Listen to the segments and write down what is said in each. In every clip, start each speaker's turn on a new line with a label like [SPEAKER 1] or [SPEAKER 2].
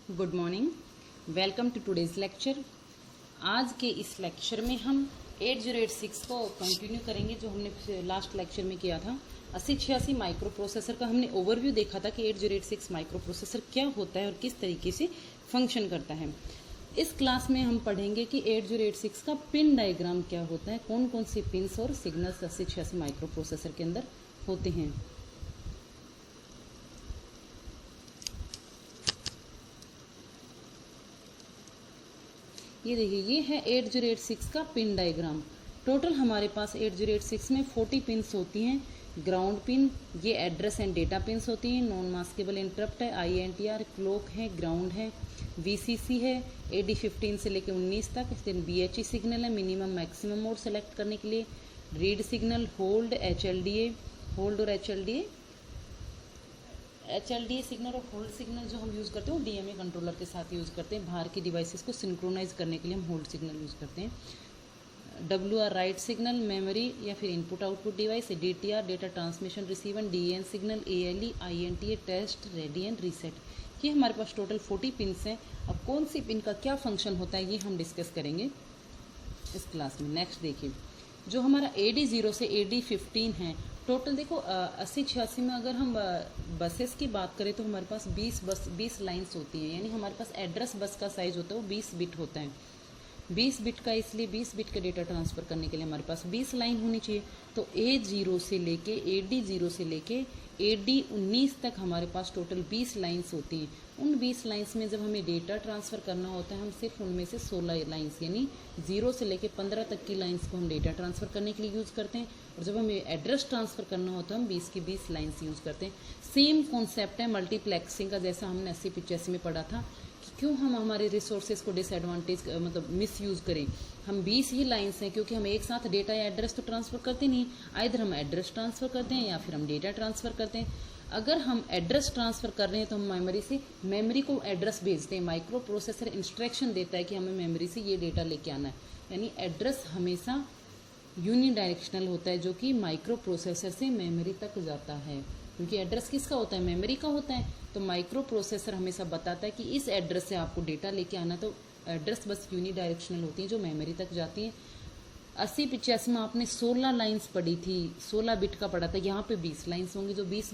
[SPEAKER 1] Good morning, welcome to today's lecture. आज के इस लेक्चर में हम 8086 को कंटिन्यू करेंगे जो हमने लास्ट लेक्चर में किया था। 8086 माइक्रो प्रोसेसर का हमने ओवरव्यू देखा था कि 8086 माइक्रो प्रोसेसर क्या होता है और किस तरीके से फंक्शन करता है। इस क्लास में हम पढ़ेंगे कि 8086 का पिन डायग्राम क्या होता है, कौन कौन से पिन्स और सिग्नल्स 8086 माइक्रो प्रोसेसर के अंदर होते हैं। ये देखिए, ये है 8086 का पिन डायग्राम। टोटल हमारे पास 8086 में 40 पिन्स होती हैं। ग्राउंड पिन, ये एड्रेस एंड डेटा पिन्स होती हैं। नॉन मास्केबल इंटरप्ट है, INTR, क्लॉक है, ग्राउंड है, VCC है, AD15 से लेकर 19 तक। देन BHE सिग्नल है, मिनिमम मैक्सिमम मोड सेलेक्ट करने के लिए। Read signal, hold, HLDA, hold और HLDA सिग्नल और होल्ड सिग्नल जो हम यूज़ करते हैं वो DMA कंट्रोलर के साथ यूज़ करते हैं। बाहर की डिवाइसेस को सिंक्रोनाइज करने के लिए हम होल्ड सिग्नल यूज़ करते हैं। WR राइट सिग्नल, मेमोरी या फिर input output device. DTR data transmission receiver, DAN signal, ALE, INTA test, ready and reset. ये हमारे पास टोटल 40 पिन्स हैं। अब कौन सी पिन का क्या फंक्शन होता है ये हम डिस्कस करेंगे इस क्लास में। नेक्स्ट देखिए, जो हमारा AD0 से AD15 है, टोटल देखो 8086 में अगर हम बसेस की बात करें तो हमारे पास 20 लाइंस होती हैं। यानी हमारे पास एड्रेस बस का साइज होता है वो 20 बिट होता है। 20 बिट का, इसलिए 20 बिट का डेटा ट्रांसफ़र करने के लिए हमारे पास 20 लाइन होनी चाहिए। तो A0 से लेके AD0 से लेके AD19 तक हमारे पास टोटल 20 लाइंस होती हैं। उन 20 लाइंस में जब हमें डेटा ट्रांसफ़र करना होता है, हम सिर्फ उनमें से 16 लाइंस यानी 0 से लेके 15 तक की लाइंस को हम डेटा ट्रांसफ़र करने के लिए यूज़ करते हैं। और जब हमें एड्रेस ट्रांसफ़र करना होता है हम 20 की 20 लाइंस यूज़ करते हैं। सेम कॉन्सेप्ट है मल्टीप्लेक्सिंग का, जैसा हमने 8085 में पढ़ा था कि क्यों हम हमारे रिसोर्सेज को डिसएडवांटेज मतलब मिस यूज़ करें। हम 20 ही लाइंस हैं क्योंकि हम एक साथ डेटा या एड्रेस तो ट्रांसफ़र करते नहीं। आइधर हम एड्रेस ट्रांसफ़र करते हैं या फिर हम डेटा ट्रांसफ़र करते हैं। अगर हम एड्रेस ट्रांसफ़र कर रहे हैं तो हम मेमोरी से मेमोरी को एड्रेस भेजते हैं। माइक्रो प्रोसेसर इंस्ट्रक्शन देता है कि हमें मेमोरी से ये डेटा लेके आना है। यानी एड्रेस हमेशा यूनिडायरेक्शनल होता है, जो कि माइक्रो प्रोसेसर से मेमोरी तक जाता है। क्योंकि एड्रेस किसका होता है, मेमोरी का होता है। तो माइक्रो प्रोसेसर हमेशा बताता है कि इस एड्रेस से आपको डेटा लेके आना। तो एड्रेस बस यूनिडायरेक्शनल होती है जो मेमोरी तक जाती है। 8085 में आपने 16 लाइंस पढ़ी थी, 16 बिट का पढ़ा था। यहाँ पे 20 लाइंस होंगी जो 20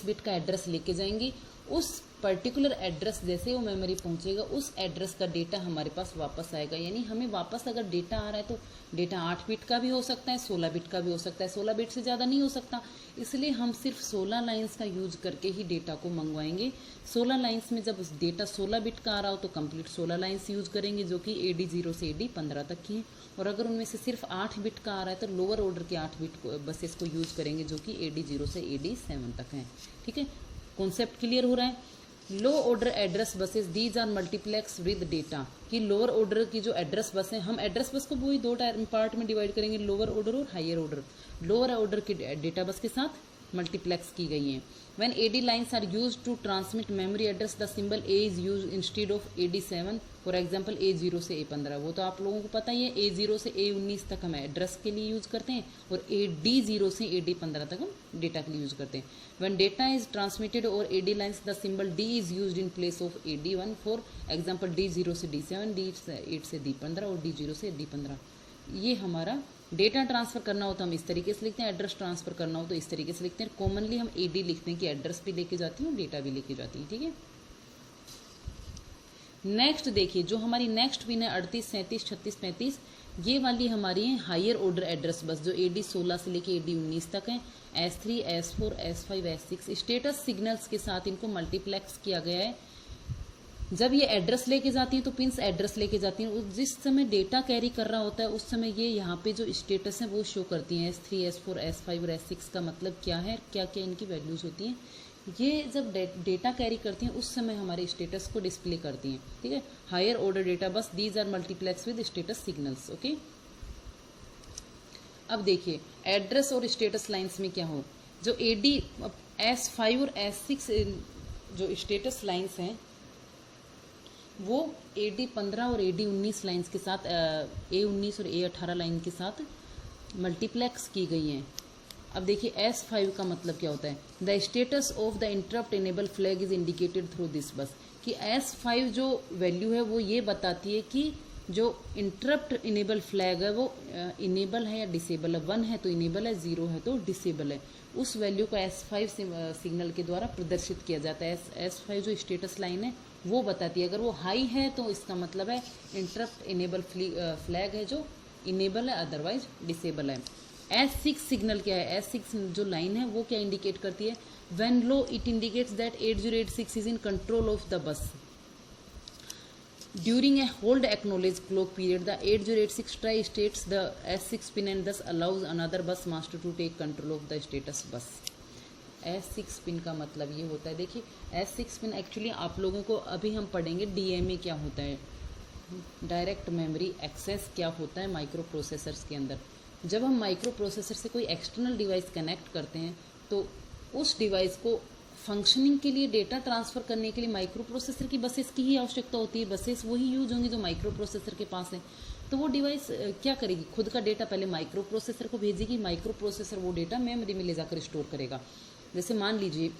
[SPEAKER 1] बिट का एड्रेस लेके जाएंगी। उस पर्टिकुलर एड्रेस जैसे वो मेमोरी पहुंचेगा, उस एड्रेस का डेटा हमारे पास वापस आएगा। यानी हमें वापस अगर डेटा आ रहा है तो डेटा 8 बिट का भी हो सकता है, 16 बिट का भी हो सकता है। 16 बिट से ज़्यादा नहीं हो सकता, इसलिए हम सिर्फ 16 लाइंस का यूज करके ही डेटा को मंगवाएंगे। 16 लाइंस में जब डेटा 16 बिट का आ रहा हो तो कंप्लीट 16 लाइंस यूज करेंगे, जो कि AD0 से AD15 तक की हैं। और अगर उनमें से सिर्फ 8 बिट का आ रहा है तो लोअर ऑर्डर के 8 बिट बसेस को यूज करेंगे, जो कि AD0 से AD7 तक हैं। ठीक है, कॉन्सेप्ट क्लियर हो रहा है। Low order address buses, these are multiplex with data. कि लोअर ऑर्डर की जो एड्रेस बस है, हम एड्रेस बस को वही 2 पार्ट में डिवाइड करेंगे, लोअर ऑर्डर और हायर ऑर्डर। लोअर ऑर्डर की डेटा बस के साथ मल्टीप्लेक्स की गई हैं। When AD lines are used to transmit memory address, the symbol A is used instead of AD7. For example, A0 से A15, वो तो आप लोगों को पता ही है। A0 से A19 तक हम एड्रेस के लिए यूज़ करते हैं और AD0 से AD15 तक हम डेटा के लिए यूज़ करते हैं। When data is transmitted over AD lines, the symbol D is used in place of AD1. For example, D0 से D7, D8 से D15 और D0 से D15। ये हमारा डेटा ट्रांसफर करना हो तो हम इस तरीके से लिखते हैं, एड्रेस ट्रांसफर करना हो तो इस तरीके से लिखते हैं। कॉमनली हम AD लिखते हैं कि एड्रेस भी लेके जाती है और डेटा भी लेके जाती है। ठीक है, नेक्स्ट देखिए, जो हमारी नेक्स्ट पिन है 38, 37, 36, 35, ये वाली हमारी है हायर ऑर्डर एड्रेस बस, जो AD16 से लेके AD19 तक है। S3, S4, S5, S6 status signals के साथ इनको मल्टीप्लेक्स किया गया है। जब ये एड्रेस लेके जाती हैं तो पिंस एड्रेस लेके जाती हैं। जिस समय डेटा कैरी कर रहा होता है उस समय ये यहाँ पे जो स्टेटस है वो शो करती हैं। S3, S4, S5 और S6 का मतलब क्या है, क्या क्या इनकी वैल्यूज होती हैं। ये जब डेटा कैरी करती हैं उस समय हमारे स्टेटस को डिस्प्ले करती हैं। ठीक है, higher order data bus, these are multiplex with status signals. Okay, अब देखिए एड्रेस और स्टेटस लाइन्स में क्या हो। जो S5 और S6 जो स्टेटस लाइन्स हैं वो AD15 और AD19 लाइंस के साथ A19 और A18 लाइन के साथ मल्टीप्लेक्स की गई हैं। अब देखिए S5 का मतलब क्या होता है, the status of the interrupt enable flag is indicated through this बस, कि S5 जो वैल्यू है वो ये बताती है कि जो इंटरप्ट इनेबल फ्लैग है वो इनेबल है या डिसेबल है, 1 है तो इनेबल है, 0 है तो डिसेबल है, उस वैल्यू को S5 सिग्नल के द्वारा प्रदर्शित किया जाता है। S5 जो स्टेटस लाइन है वो बताती है, अगर वो हाई है तो इसका मतलब है इंटरप्ट इनेबल फ्लैग है जो इनेबल है, अदरवाइज डिसेबल है। S6 सिग्नल क्या है, S6 जो लाइन है वो क्या इंडिकेट करती है, when low it indicates that 8086 is in control of the bus during a hold acknowledge clock period, the 8086 tri states the S6 pin and this allows another bus master to take control of the status bus. S6 pin का मतलब ये होता है, देखिए S6 pin actually आप लोगों को अभी हम पढ़ेंगे DMA क्या होता है, डायरेक्ट मेमोरी एक्सेस क्या होता है माइक्रो प्रोसेसर्स के अंदर। जब हम माइक्रो प्रोसेसर से कोई एक्सटर्नल डिवाइस कनेक्ट करते हैं तो उस डिवाइस को फंक्शनिंग के लिए, डेटा ट्रांसफर करने के लिए माइक्रो प्रोसेसर की बसेस की ही आवश्यकता होती है। बसेस वही यूज होंगी जो माइक्रो प्रोसेसर के पास है। तो वो डिवाइस क्या करेगी, खुद का डेटा पहले माइक्रो प्रोसेसर को भेजेगी, माइक्रो प्रोसेसर वो डेटा मेमोरी में ले जाकर स्टोर करेगा। जैसे मान लीजिए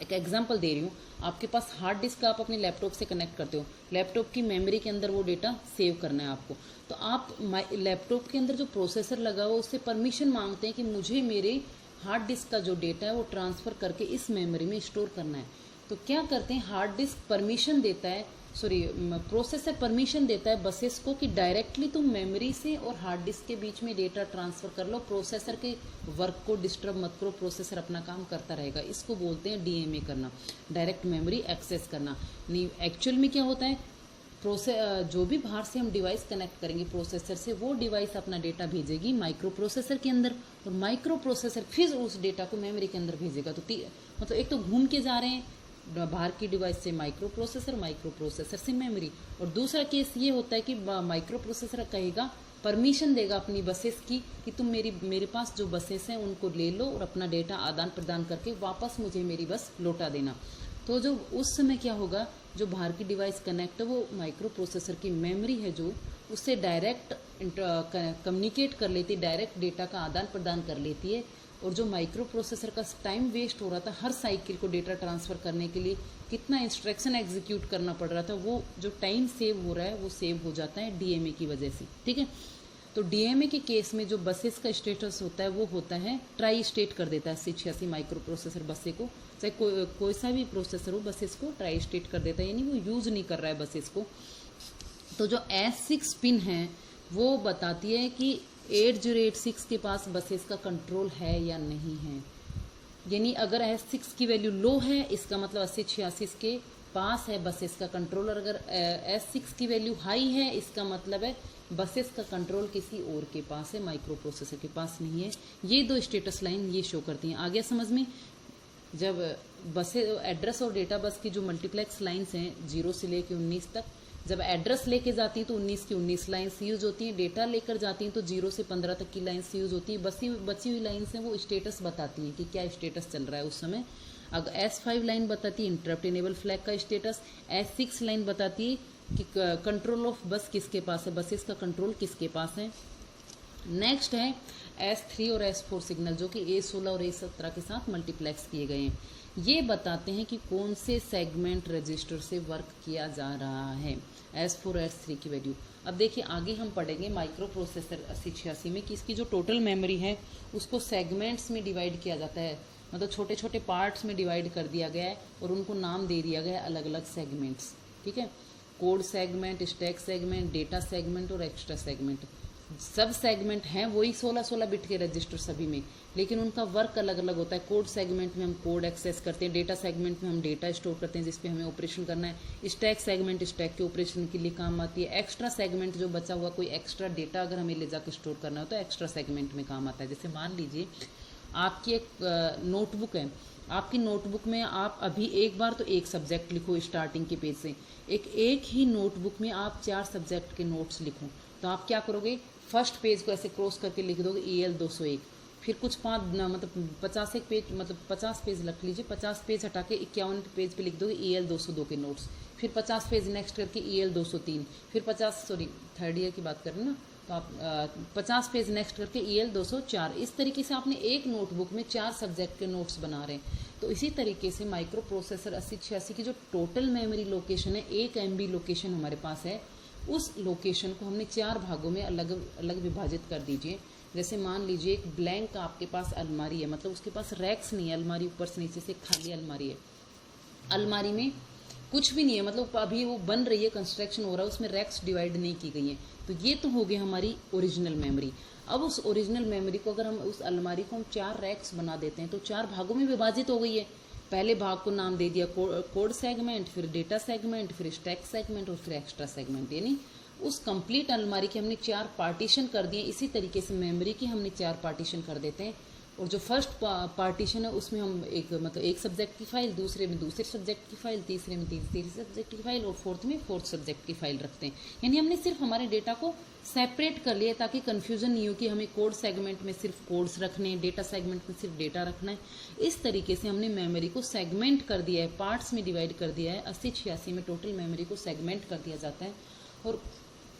[SPEAKER 1] एक एग्जांपल दे रही हूँ, आपके पास हार्ड डिस्क आप अपने लैपटॉप से कनेक्ट करते हो, लैपटॉप की मेमोरी के अंदर वो डेटा सेव करना है आपको, तो आप लैपटॉप के अंदर जो प्रोसेसर लगा हुआ उससे परमिशन मांगते हैं कि मुझे मेरे हार्ड डिस्क का जो डेटा है वो ट्रांसफ़र करके इस मेमोरी में स्टोर करना है। तो क्या करते हैं, हार्ड डिस्क परमिशन देता है, प्रोसेसर परमिशन देता है बसेस को कि डायरेक्टली तुम मेमोरी से और हार्ड डिस्क के बीच में डेटा ट्रांसफ़र कर लो, प्रोसेसर के वर्क को डिस्टर्ब मत करो, प्रोसेसर अपना काम करता रहेगा। इसको बोलते हैं DMA करना, डायरेक्ट मेमोरी एक्सेस करना। नहीं, एक्चुअल में क्या होता है, जो भी बाहर से हम डिवाइस कनेक्ट करेंगे प्रोसेसर से, वो डिवाइस अपना डेटा भेजेगी माइक्रो प्रोसेसर के अंदर, और माइक्रो प्रोसेसर फिर उस डेटा को मेमोरी के अंदर भेजेगा। तो मतलब एक तो घूम के जा रहे हैं, बाहर की डिवाइस से माइक्रो प्रोसेसर से मेमोरी, और दूसरा केस ये होता है कि माइक्रो प्रोसेसर कहेगा, परमिशन देगा अपनी बसेस की कि तुम मेरे पास जो बसेस हैं उनको ले लो और अपना डेटा आदान प्रदान करके वापस मुझे मेरी बस लौटा देना। तो जो उस समय क्या होगा, जो बाहर की डिवाइस कनेक्ट है वो माइक्रो प्रोसेसर की मेमोरी है जो उससे डायरेक्ट कम्युनिकेट कर लेती है, डायरेक्ट डेटा का आदान प्रदान कर लेती है। और जो माइक्रो प्रोसेसर का टाइम वेस्ट हो रहा था हर साइकिल को डेटा ट्रांसफ़र करने के लिए, कितना इंस्ट्रक्शन एग्जीक्यूट करना पड़ रहा था, वो जो टाइम सेव हो रहा है वो सेव हो जाता है DMA की वजह से। ठीक है, तो DMA के केस में जो बसेस का स्टेटस होता है वो होता है ट्राई स्टेट कर देता है। 86 माइक्रो प्रोसेसर बसेस को, चाहे कोई सा भी प्रोसेसर हो, बसेस को ट्राई स्टेट कर देता है, यानी वो यूज़ नहीं कर रहा है बसेस को। तो जो S6 पिन है वो बताती है कि 8086 के पास बसेस का कंट्रोल है या नहीं है। यानी अगर S6 की वैल्यू लो है इसका मतलब 8086 के पास है बसेस का कंट्रोल, और अगर S6 की वैल्यू हाई है इसका मतलब है बसेस का कंट्रोल किसी और के पास है, माइक्रो प्रोसेसर के पास नहीं है। ये दो स्टेटस लाइन ये शो करती हैं। आ गया समझ में? जब बसेस एड्रेस और डेटा बस की जो मल्टीप्लेक्स लाइन्स हैं 0 से लेकर 19 तक, जब एड्रेस लेके जाती हैं तो 19 की 19 लाइन्स यूज होती हैं, डेटा लेकर जाती हैं तो 0 से 15 तक की लाइन्स यूज होती है। बची हुई लाइन्स हैं वो स्टेटस बताती हैं कि क्या स्टेटस चल रहा है उस समय। अगर S5 लाइन बताती है इंटरप्ट इनेबल फ्लैग का स्टेटस, S6 लाइन बताती है कि कंट्रोल ऑफ बस किसके पास है, बसेस का कंट्रोल किसके पास है। नेक्स्ट है S3 और S4 सिग्नल, जो कि A16 और A17 के साथ मल्टीप्लेक्स किए गए हैं। ये बताते हैं कि कौन से सेगमेंट रजिस्टर से वर्क किया जा रहा है, S4 और S3 की वैल्यू। अब देखिए आगे हम पढ़ेंगे माइक्रो प्रोसेसर 8086 में कि इसकी जो टोटल मेमोरी है उसको सेगमेंट्स में डिवाइड किया जाता है, मतलब छोटे छोटे पार्ट्स में डिवाइड कर दिया गया है और उनको नाम दे दिया गया है अलग अलग सेगमेंट्स। ठीक है, code segment, stack segment, data segment और एक्स्ट्रा सेगमेंट। सब सेगमेंट हैं वही 16-16 बिट के रजिस्टर सभी में, लेकिन उनका वर्क अलग अलग होता है। कोड सेगमेंट में हम कोड एक्सेस करते हैं, डेटा सेगमेंट में हम डेटा स्टोर करते हैं जिस पे हमें ऑपरेशन करना है, स्टैक सेगमेंट स्टैक के ऑपरेशन के लिए काम आती है, एक्स्ट्रा सेगमेंट जो बचा हुआ कोई एक्स्ट्रा डेटा अगर हमें ले जाकर स्टोर करना हो तो एक्स्ट्रा सेगमेंट में काम आता है। जैसे मान लीजिए आपकी एक नोटबुक है, आपकी नोटबुक में आप अभी एक बार तो एक सब्जेक्ट लिखो स्टार्टिंग के पेज से, एक ही नोटबुक में आप 4 सब्जेक्ट के नोट्स लिखो, तो आप क्या करोगे, फर्स्ट पेज को ऐसे क्रॉस करके लिख दोगे EL 201, फिर कुछ 50 पेज, मतलब 50 पेज रख लीजिए, 50 पेज हटा के 51 पेज पे लिख दोगे EL 202 के नोट्स, फिर 50 पेज नेक्स्ट करके EL 203, फिर 50 थर्ड ईयर की बात करें ना, तो आप 50 पेज नेक्स्ट करके EL 204। इस तरीके से आपने एक नोटबुक में 4 सब्जेक्ट के नोट्स बना रहे हैं। तो इसी तरीके से माइक्रो प्रोसेसर 8086 की जो टोटल मेमोरी लोकेशन है 1 MB लोकेशन हमारे पास है, उस लोकेशन को हमने 4 भागों में अलग अलग विभाजित कर दीजिए। जैसे मान लीजिए एक ब्लैंक आपके पास अलमारी है, मतलब उसके पास रैक्स नहीं है, अलमारी ऊपर से नीचे से खाली अलमारी है, अलमारी में कुछ भी नहीं है, मतलब अभी वो बन रही है, कंस्ट्रक्शन हो रहा है, उसमें रैक्स डिवाइड नहीं की गई है। तो ये तो हो गई हमारी ओरिजिनल मेमोरी। अब उस ओरिजिनल मेमोरी को अगर हम उस अलमारी को हम 4 रैक्स बना देते हैं तो 4 भागों में विभाजित हो गई है। पहले भाग को नाम दे दिया कोड सेगमेंट, फिर डेटा सेगमेंट, फिर स्टैक सेगमेंट और फिर एक्स्ट्रा सेगमेंट। यानी उस कंप्लीट अलमारी के हमने 4 पार्टीशन कर दिए। इसी तरीके से मेमोरी की हमने 4 पार्टीशन कर देते हैं। और जो फर्स्ट पार्टीशन है उसमें हम एक सब्जेक्ट की फाइल, दूसरे में दूसरे सब्जेक्ट की फाइल, तीसरे में तीसरे सब्जेक्ट की फाइल और फोर्थ में फोर्थ सब्जेक्ट की फाइल रखते हैं। यानी हमने सिर्फ हमारे डेटा को सेपरेट कर लिया ताकि कंफ्यूजन नहीं हो कि हमें कोड सेगमेंट में सिर्फ कोड्स रखने हैं, डेटा सेगमेंट में सिर्फ डेटा रखना है। इस तरीके से हमने मेमोरी को सेगमेंट कर दिया है, पार्ट्स में डिवाइड कर दिया है। 8086 में टोटल मेमोरी को सेगमेंट कर दिया जाता है और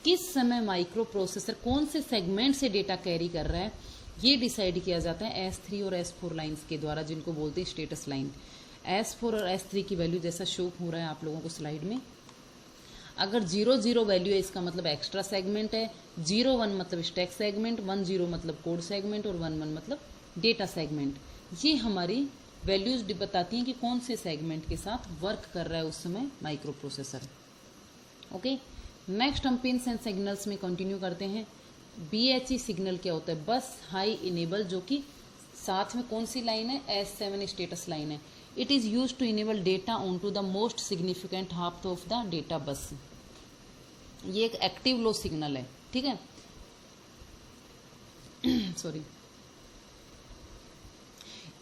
[SPEAKER 1] किस समय माइक्रो प्रोसेसर कौन से सेगमेंट से डेटा कैरी कर रहा है ये डिसाइड किया जाता है S3 और S4 लाइंस के द्वारा, जिनको बोलते हैं स्टेटस लाइन। S4 और S3 की वैल्यू जैसा शो हो रहा है आप लोगों को स्लाइड में, अगर 0 वैल्यू है इसका मतलब एक्स्ट्रा सेगमेंट है, 0 मतलब स्टैक सेगमेंट, 10 मतलब कोड सेगमेंट और 11 मतलब डेटा सेगमेंट। ये हमारी वैल्यूज बताती हैं कि कौन से सेगमेंट के साथ वर्क कर रहा है उस समय माइक्रो प्रोसेसर। ओके, नेक्स्ट हम पिन्स एंड सिग्नल्स में कंटिन्यू करते हैं। BHE सिग्नल क्या होता है? बस हाई इनेबल, जो कि साथ में कौन सी लाइन है? S7 स्टेटस लाइन है। It is use to enable data on to the most significant half of the data bus. ये एक एक्टिव लो सिग्नल है, ठीक है। Sorry.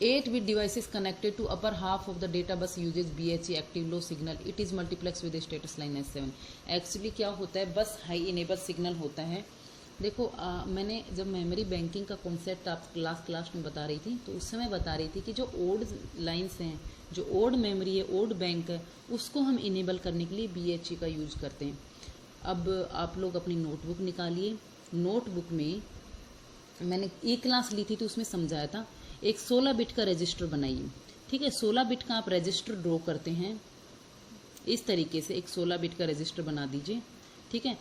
[SPEAKER 1] 8 bit devices connected to upper half of the data bus uses BHE active low signal. It is multiplexed with the status line S7. Actually क्या होता है? बस high enable signal होता है। देखो मैंने जब मेमोरी बैंकिंग का कॉन्सेप्ट आप क्लास में बता रही थी तो उस समय बता रही थी कि जो ओड लाइंस हैं, जो ओड मेमोरी है, ओड बैंक है, उसको हम इनेबल करने के लिए BHE का यूज करते हैं। अब आप लोग अपनी नोटबुक निकालिए। नोटबुक में मैंने एक क्लास ली थी तो उसमें समझाया था, एक 16 बिट का रजिस्टर बनाइए, ठीक है। 16 बिट का आप रजिस्टर ड्रॉ करते हैं इस तरीके से, एक 16 बिट का रजिस्टर बना दीजिए, ठीक है।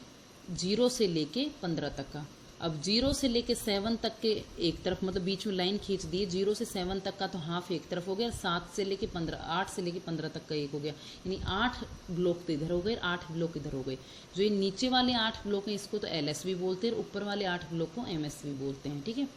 [SPEAKER 1] 0 से लेके 15 तक का। अब 0 से लेके 7 तक के एक तरफ, मतलब बीच में लाइन खींच दी, 0 से 7 तक का तो हाफ एक तरफ हो गया, 7 से लेके 15, 8 से लेके 15 तक का एक हो गया, यानी 8 ब्लॉक तो इधर हो गए, 8 ब्लॉक इधर हो गए। जो ये नीचे वाले 8 ब्लॉक हैं इसको तो LS भी बोलते हैं, ऊपर वाले 8 ब्लॉक को MS भी बोलते हैं, ठीक है।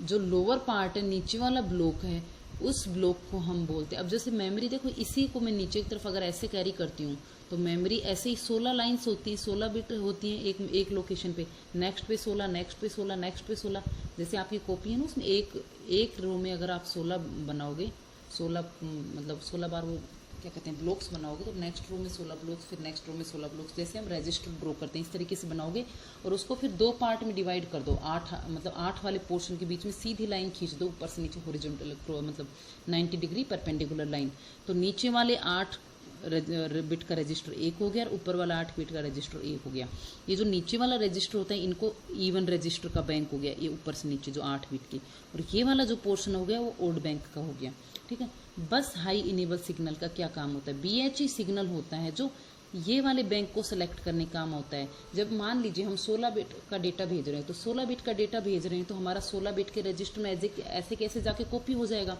[SPEAKER 1] जो लोअर पार्ट है, नीचे वाला ब्लॉक है, उस ब्लॉक को हम बोलते हैं। अब जैसे मेमोरी देखो, इसी को मैं नीचे की तरफ अगर ऐसे कैरी करती हूँ तो मेमोरी ऐसे ही 16 लाइंस होती है, 16 बिट होती हैं एक लोकेशन पे, नेक्स्ट पे 16, नेक्स्ट पे 16, नेक्स्ट पे 16। जैसे आपकी कॉपी है ना, उसमें एक रो में अगर आप 16 बनाओगे, 16 मतलब 16 बार वो क्या कहते हैं ब्लॉक्स बनाओगे, तो नेक्स्ट रो में 16 ब्लॉक्स, फिर नेक्स्ट रो में 16 ब्लॉक्स, जैसे हम रजिस्टर ड्रॉ करते हैं इस तरीके से बनाओगे। और उसको फिर 2 पार्ट में डिवाइड कर दो, 8 वाले पोर्शन के बीच में सीधी लाइन खींच दो, ऊपर से नीचे हॉरिजॉन्टल मतलब 90 डिग्री परपेंडिकुलर लाइन। तो नीचे वाले 8 बिट का रजिस्टर 1 हो गया और ऊपर वाला 8 बिट का रजिस्टर 1 हो गया। ये जो नीचे वाला रजिस्टर होता है इनको इवन रजिस्टर का बैंक हो गया, ये ऊपर से नीचे जो 8 बिट की, और ये वाला जो पोर्शन हो गया वो ओड बैंक का हो गया, ठीक है। बस हाई इनेबल सिग्नल का क्या काम होता है? BHE सिग्नल होता है जो ये वाले बैंक को सेलेक्ट करने काम होता है। जब मान लीजिए हम 16 बिट का डेटा भेज रहे हैं, तो 16 बिट का डेटा भेज रहे हैं तो हमारा 16 बिट के रजिस्टर में ऐसे कैसे जाके कॉपी हो जाएगा।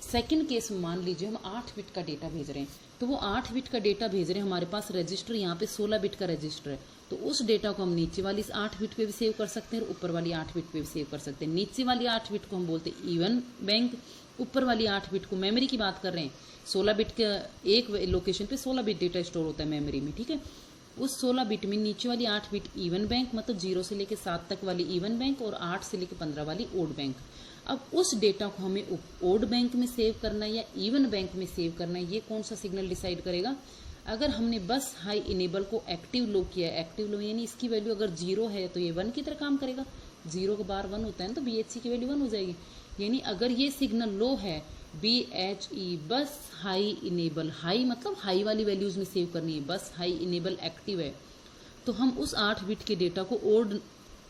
[SPEAKER 1] सेकंड केस में मान लीजिए हम 8 बिट का डेटा भेज रहे हैं, तो वो 8 बिट का डेटा भेज रहे हैं, हमारे पास रजिस्टर यहाँ पे 16 बिट का रजिस्टर है, तो उस डेटा को हम नीचे वाली 8 बिट पे भी सेव कर सकते हैं और ऊपर वाली 8 बिट पे भी सेव कर सकते हैं। नीचे वाली 8 बिट को हम बोलते हैं इवन बैंक, ऊपर वाली 8 बिट को, मेमोरी की बात कर रहे हैं, 16 बिट के एक लोकेशन पे 16 बिट डेटा स्टोर होता है मेमोरी में, ठीक है। उस 16 बिट में नीचे वाली 8 बिट इवन बैंक, मतलब 0 से लेके 7 तक वाली इवन बैंक और 8 से लेके 15 वाली ओड बैंक। अब उस डेटा को हमें ओड बैंक में सेव करना है या इवन बैंक में सेव करना है, ये कौन सा सिग्नल डिसाइड करेगा? अगर हमने बस हाई इनेबल को एक्टिव लो किया है, एक्टिव लो यानी इसकी वैल्यू अगर 0 है तो ये 1 की तरह काम करेगा, 0 के बार 1 होता है ना, तो BHE की वैल्यू 1 हो जाएगी। यानी अगर ये सिग्नल लो है, BHE बस हाई इनेबल, हाई मतलब हाई वाली वैल्यूज में सेव करनी है, बस हाई इनेबल एक्टिव है, तो हम उस 8 बिट के डेटा को ओड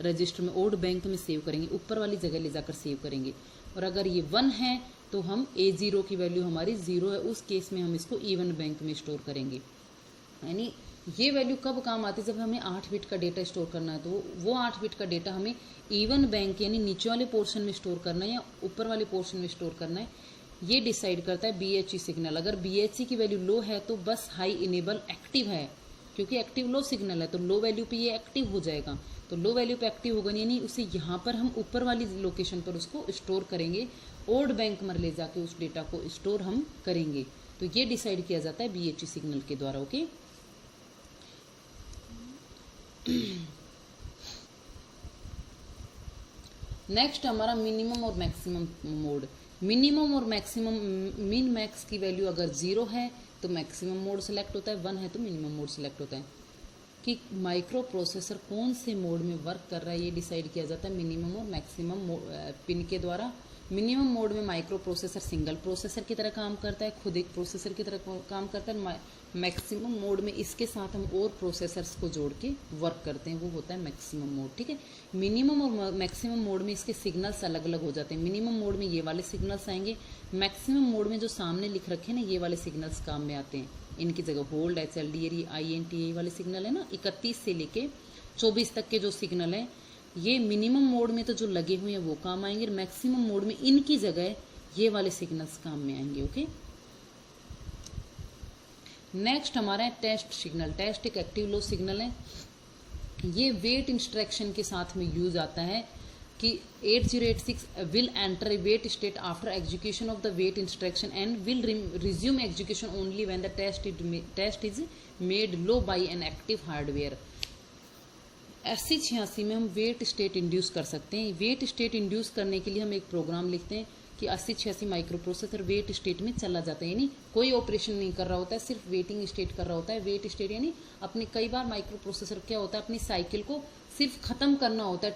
[SPEAKER 1] रजिस्टर में, ओड बैंक में सेव करेंगे, ऊपर वाली जगह ले जाकर सेव करेंगे। और अगर ये 1 है तो हम A0 की वैल्यू हमारी 0 है, उस केस में हम इसको इवन बैंक में स्टोर करेंगे। यानी ये वैल्यू कब काम आती है, जब हमें 8 बिट का डेटा स्टोर करना है, तो वो 8 बिट का डेटा हमें इवन बैंक यानी नीचे वाले पोर्शन में स्टोर करना है या ऊपर वाले पोर्शन में स्टोर करना है, ये डिसाइड करता है BHE सिग्नल। अगर BHE की वैल्यू लो है तो बस हाई इनेबल एक्टिव है, क्योंकि एक्टिव लो सिग्नल है तो लो वैल्यू पे ये एक्टिव हो जाएगा। तो लो वैल्यू पे एक्टिव होगा यानी उसे यहाँ पर हम ऊपर वाली लोकेशन पर उसको स्टोर करेंगे, ओड बैंक में ले जाके उस डेटा को स्टोर हम करेंगे। तो ये डिसाइड किया जाता है BHE सिग्नल के द्वारा। ओके, नेक्स्ट हमारा मिनिमम और मैक्सिमम मोड। मिनिमम और मैक्सिमम, मिन मैक्स की वैल्यू अगर 0 है तो मैक्सिमम मोड सेलेक्ट होता है, 1 है तो मिनिमम मोड सेलेक्ट होता है। कि माइक्रो प्रोसेसर कौन से मोड में वर्क कर रहा है ये डिसाइड किया जाता है मिनिमम और मैक्सिमम पिन के द्वारा। मिनिमम मोड में माइक्रो प्रोसेसर सिंगल प्रोसेसर की तरह काम करता है, खुद एक प्रोसेसर की तरह काम करता है। मैक्सिमम मोड में इसके साथ हम और प्रोसेसर्स को जोड़ के वर्क करते हैं, वो होता है मैक्सिमम मोड। ठीक है, मिनिमम और मैक्सिमम मोड में इसके सिग्नल्स अलग अलग हो जाते हैं। मिनिमम मोड में ये वाले सिग्नल्स आएंगे, मैक्सिमम मोड में जो सामने लिख रखे हैं ना ये वाले सिग्नल्स काम में आते हैं। इनकी जगह होल्ड, HLD, INT ये वाले सिग्नल है ना, 31 से लेके 24 तक के जो सिग्नल है ये मिनिमम मोड में तो जो लगे हुए हैं वो काम आएंगे, मैक्सिमम मोड में इनकी जगह ये वाले सिग्नल्स काम में आएंगे। ओके, नेक्स्ट हमारा है टेस्ट सिग्नल। टेस्ट एक एक्टिव लो सिग्नल है, ये वेट इंस्ट्रक्शन के साथ में यूज आता है कि 8086 will enter a wait state after execution of the wait instruction and will resume execution only when the test is made low by an active hardware। 8086 में हम वेट स्टेट इंड्यूस कर सकते हैं। वेट स्टेट इंड्यूस करने के लिए हम एक प्रोग्राम लिखते हैं कि 8086 माइक्रो प्रोसेसर वेट स्टेट में चला जाता है, यानी कोई ऑपरेशन नहीं कर रहा होता है, सिर्फ वेटिंग स्टेट कर रहा होता है। वेट स्टेट यानी अपने, कई बार माइक्रो प्रोसेसर क्या होता है अपनी साइकिल को सिर्फ खत्म करना होता है,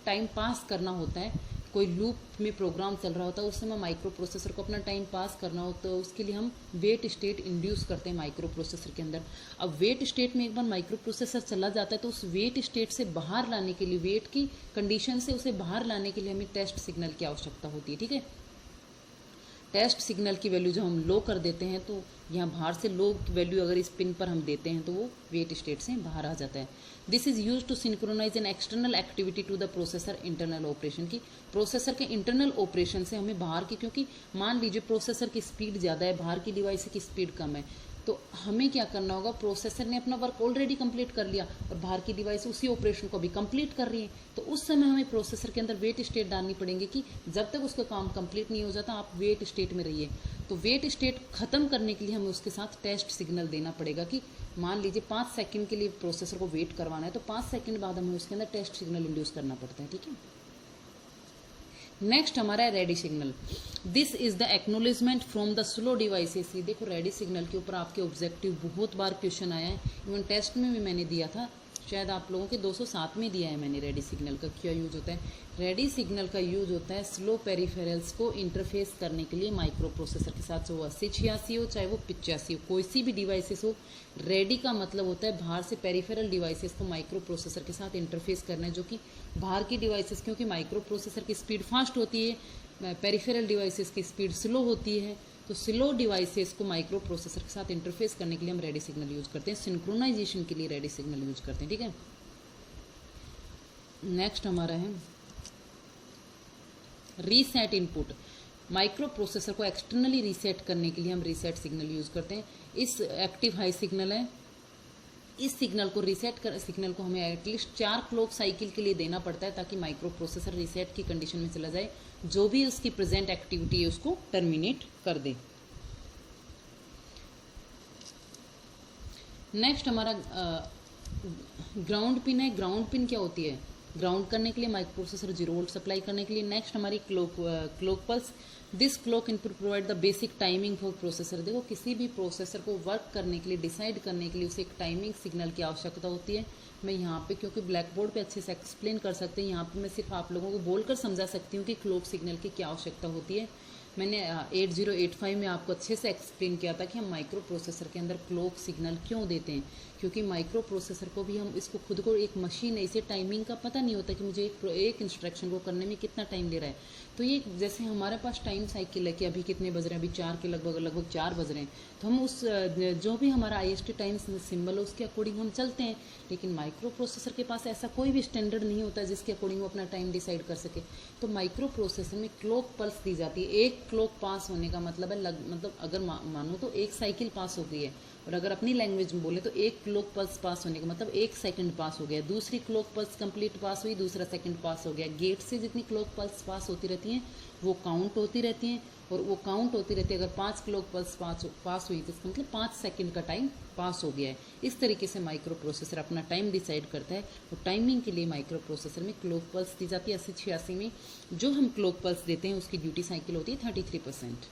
[SPEAKER 1] टाइम पास करना होता है, कोई लूप में प्रोग्राम चल रहा होता है, उस समय माइक्रो प्रोसेसर को अपना टाइम पास करना होता है, उसके लिए हम वेट स्टेट इंड्यूस करते हैं माइक्रो प्रोसेसर के अंदर। अब वेट स्टेट में एक बार माइक्रो प्रोसेसर चला जाता है तो उस वेट स्टेट से बाहर लाने के लिए, वेट की कंडीशन से उसे बाहर लाने के लिए हमें टेस्ट सिग्नल की आवश्यकता होती है। ठीक है, टेस्ट सिग्नल की वैल्यू जब हम लो कर देते हैं तो यहाँ बाहर से लो वैल्यू अगर इस पिन पर हम देते हैं तो वो वेट स्टेट से बाहर आ जाता है। This is use to synchronize an external activity to the processor internal operation की। प्रोसेसर के इंटरनल ऑपरेशन से हमें बाहर की, क्योंकि मान लीजिए प्रोसेसर की स्पीड ज़्यादा है, बाहर की डिवाइस की स्पीड कम है, तो हमें क्या करना होगा, प्रोसेसर ने अपना वर्क ऑलरेडी कंप्लीट कर लिया और बाहर की डिवाइस उसी ऑपरेशन को भी कंप्लीट कर रही है, तो उस समय हमें प्रोसेसर के अंदर वेट स्टेट डालनी पड़ेगी कि जब तक उसका काम कंप्लीट नहीं हो जाता आप वेट स्टेट में रहिए। तो वेट स्टेट खत्म करने के लिए हमें उसके साथ टेस्ट सिग्नल देना पड़ेगा कि मान लीजिए 5 सेकंड के लिए प्रोसेसर को वेट करवाना है तो 5 सेकंड बाद हमें उसके अंदर टेस्ट सिग्नल इंड्यूस करना पड़ता है। ठीक है, नेक्स्ट हमारा है ready signal. This is the acknowledgement from the slow devices. ये देखो रेडी सिग्नल के ऊपर आपके ऑब्जेक्टिव बहुत बार क्वेश्चन आया है, इवन टेस्ट में भी मैंने दिया था, शायद आप लोगों के 207 में दिया है मैंने। रेडी सिग्नल का क्या यूज होता है? रेडी सिग्नल का यूज होता है स्लो पेरिफेरल्स को इंटरफेस करने के लिए माइक्रो प्रोसेसर के साथ, चाहे वो 8086 हो चाहे वो 85 हो, कोई सी भी डिवाइसेस हो। रेडी का मतलब होता है बाहर से पेरिफेरल डिवाइसेस को माइक्रो प्रोसेसर के साथ इंटरफेस करना है, जो कि बाहर की डिवाइसेस, क्योंकि माइक्रो प्रोसेसर की स्पीड फास्ट होती है, पेरिफेरल डिवाइसेस की स्पीड स्लो होती है, तो स्लो डिवाइसेस को माइक्रो प्रोसेसर के साथ इंटरफेस करने के लिए हम रेडी सिग्नल यूज करते हैं, सिंक्रोनाइजेशन के लिए रेडी सिग्नल यूज करते हैं। ठीक है, नेक्स्ट हमारा है रीसेट इनपुट। माइक्रो प्रोसेसर को एक्सटर्नली रीसेट करने के लिए हम रीसेट सिग्नल यूज करते हैं। इस एक्टिव हाई सिग्नल है, इस सिग्नल को सिग्नल को हमें एटलीस्ट 4 क्लॉक साइकिल के लिए देना पड़ता है ताकि माइक्रो प्रोसेसर रीसेट की कंडीशन में चला जाए, जो भी उसकी प्रेजेंट एक्टिविटी है उसको टर्मिनेट कर दे। नेक्स्ट हमारा ग्राउंड पिन है। ग्राउंड पिन क्या होती है? ग्राउंड करने के लिए, माइक्रो प्रोसेसर 0 वोल्ट सप्लाई करने के लिए। नेक्स्ट हमारी clock pulse. This clock input provide the basic timing for processor. देखो, किसी भी प्रोसेसर को वर्क करने के लिए, डिसाइड करने के लिए उसे एक टाइमिंग सिग्नल की आवश्यकता होती है। मैं यहाँ पे, क्योंकि ब्लैक बोर्ड पे अच्छे से एक्सप्लेन कर सकते हैं, यहाँ पे मैं सिर्फ आप लोगों को बोलकर समझा सकती हूँ कि क्लॉक सिग्नल की क्या आवश्यकता होती है। मैंने 8085 में आपको अच्छे से एक्सप्लेन किया था कि हम माइक्रो प्रोसेसर के अंदर क्लॉक सिग्नल क्यों देते हैं, क्योंकि माइक्रो प्रोसेसर को भी हम इसको खुद को एक मशीन है, इसे टाइमिंग का पता नहीं होता कि मुझे एक इंस्ट्रक्शन को करने में कितना टाइम ले रहा है। तो ये जैसे हमारे पास टाइम साइकिल है कि अभी कितने बज रहे हैं, अभी 4 के लगभग 4 बज रहे हैं, तो हम उस जो भी हमारा IST टाइम सिंबल है उसके अकॉर्डिंग हम चलते हैं। लेकिन माइक्रो प्रोसेसर के पास ऐसा कोई भी स्टैंडर्ड नहीं होता जिसके अकॉर्डिंग वो अपना टाइम डिसाइड कर सके। तो माइक्रो प्रोसेसर में क्लॉक पल्स दी जाती है। एक क्लॉक पास होने का मतलब है मतलब अगर मानो तो एक साइकिल पास हो गई है, और अगर अपनी लैंग्वेज में बोले तो एक क्लॉक पल्स पास होने का मतलब 1 सेकंड पास हो गया, दूसरी क्लॉक पल्स कंप्लीट पास हुई, दूसरा सेकंड पास हो गया। गेट से जितनी क्लॉक पल्स पास होती रहती हैं वो काउंट होती रहती हैं, और वो काउंट होती रहती है। अगर 5 क्लॉक पल्स पास हुई तो इसका मतलब 5 सेकंड का टाइम पास हो गया है। इस तरीके से माइक्रो प्रोसेसर अपना टाइम डिसाइड करता है। और टाइमिंग के लिए माइक्रो प्रोसेसर में क्लॉक पल्स दी जाती है। 8086 में जो हम क्लॉक पल्स देते हैं उसकी ड्यूटी साइकिल होती है 33%।